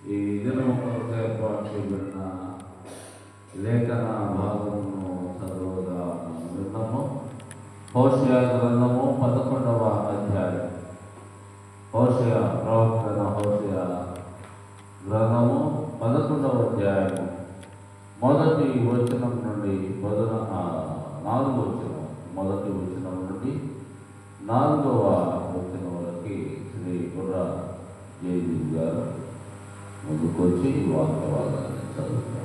ఈ దినము కొరకు ఏర్పాటు చేయబడిన లేఖన భాగమును చదువుగా విన్నాము. హోషేయ గ్రంథము 11వ అధ్యాయం. హోషేయ ప్రవక్త హోషేయ గ్రంథము 11వ అధ్యాయము మొదటి వచనం నుండి 4వ వచనం, మొదటి వచనం నుండి 4వ వచనం వరకు శ్రీ బుర్ర జయదేవి గారు ముందుకొచ్చి వాస్తవాలను చదువుతారు.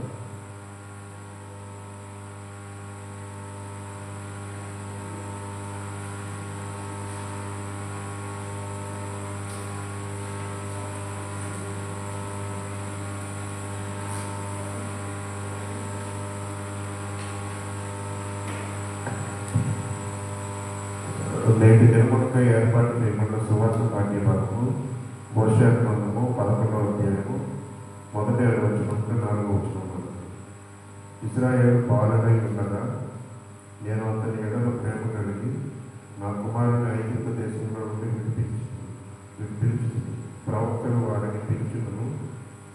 నేటి దినమునకై ఏర్పాటు చేయబడిన సువార్త పాఠ్యభాగము హోషేయ గ్రంథము 11వ అధ్యాయము మొదటి 2 వచనం నుండి 4వ వచనం వరకు. ఇశ్రాయేలు బాలుడై ఉండగా నేను అతని ఎడల ప్రేమ కలిగి నా కుమారుని ఐగుప్తు దేశంలో నుండి విడిపించి ప్రవక్తలు వారిని పిలుచును.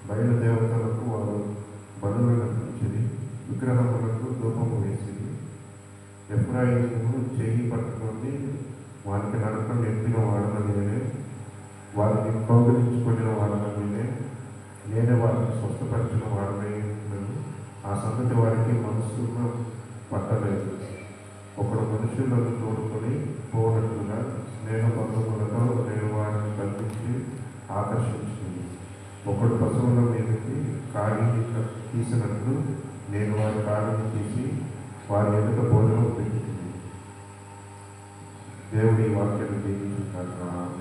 బయలుదేవతలకు వారు బలులను పిలిచిరి, విగ్రహములకు ధూపము వేసిరి. ఎఫ్రాయిము చేయి పట్టుకొని వారికి నడక నేర్పిన వాడన నేనే, వారిని కౌగిలించుకున్న వాడన నేనే వారిని స్వస్థపరిచిన వాడనై ఉన్నాను. ఆ సంగతి వారికి మనస్సును పట్టలేదు. ఒకడు మనుషులను తోడుకొని పోనట్లుగా స్నేహ బంధములతో నేను వారిని కల్పించి ఆకర్షించింది. ఒకడు పశువుల మీదకి కాగిని తీసినట్లు నేను వారి కాగిని తీసి వారి ఎదుట భోజనం పెట్టింది. దేవుడి వాక్యాన్ని దీవించుకుంటున్నాను.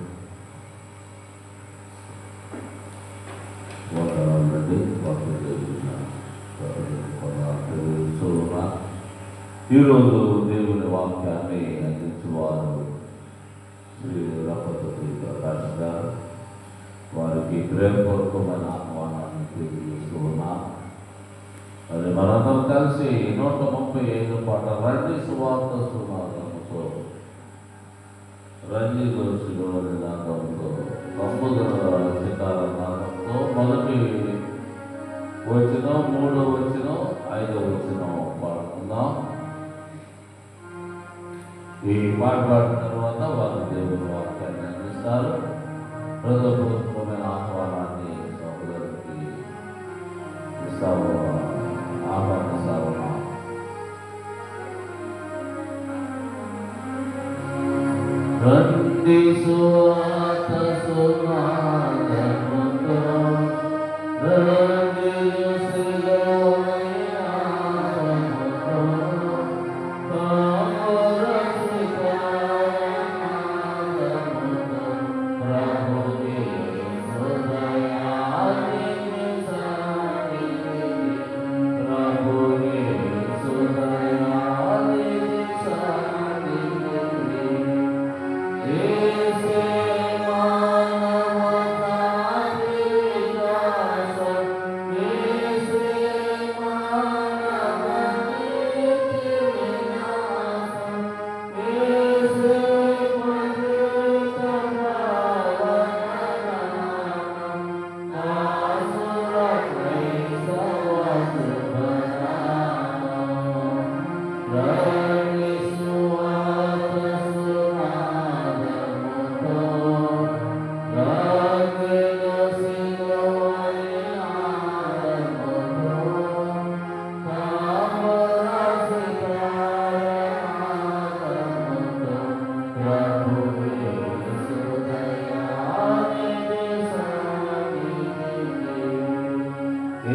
ఈరోజు దేవుని వాక్యాన్ని అందించేవారు శ్రీ రపతి ప్రకాష్ గారు. వారికి ప్రేమపూర్వకమైన ఆహ్వానాన్ని తెలియజేస్తూ ఉన్నాం. అది మనందరం కలిసి 135 పాటల రండి సువార్త సునాదంతో, రండి దోషులు నినాదంతో, సముద్ర శిఖర నాదంతో మొదటి వచనం, 3వ వచనం, 5వ వచనం పాడుకుందాం. ఈ పాట పాడిన తర్వాత వారు దేవుని వాక్యాన్ని అందిస్తారు. హృదయపూర్వకమైన ఆహ్వానాన్ని సహోదరునికి ఇస్తాము. ఆహ్వాన సావన రండి సువార్త సునాదముతో, రండి సిలువై నామముతో,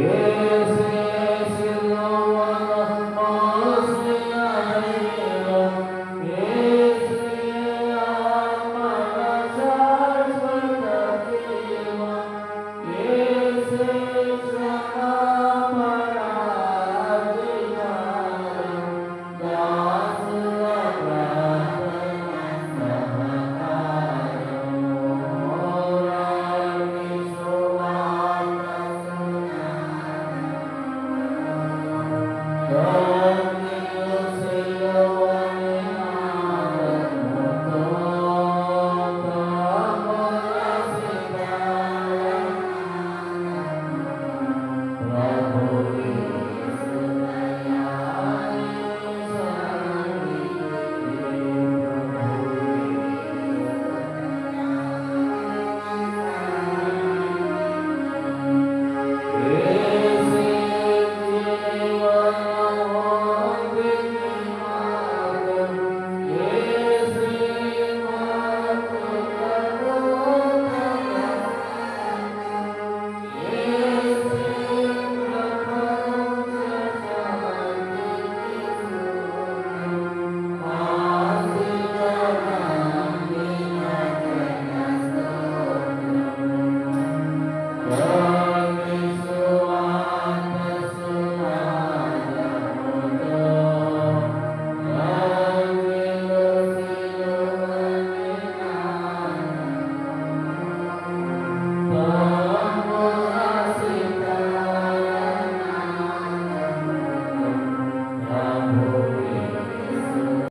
ఏ